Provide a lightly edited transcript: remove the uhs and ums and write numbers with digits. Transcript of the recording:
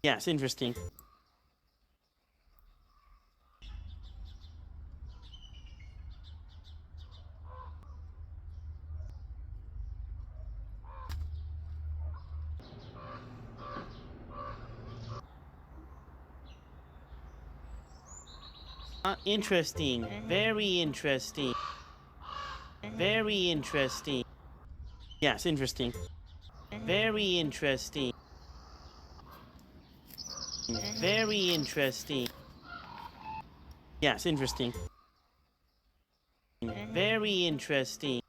Yes, interesting. Interesting. Very interesting. Very interesting. Yes, interesting. Very interesting. Very interesting. Yes, interesting. Very interesting.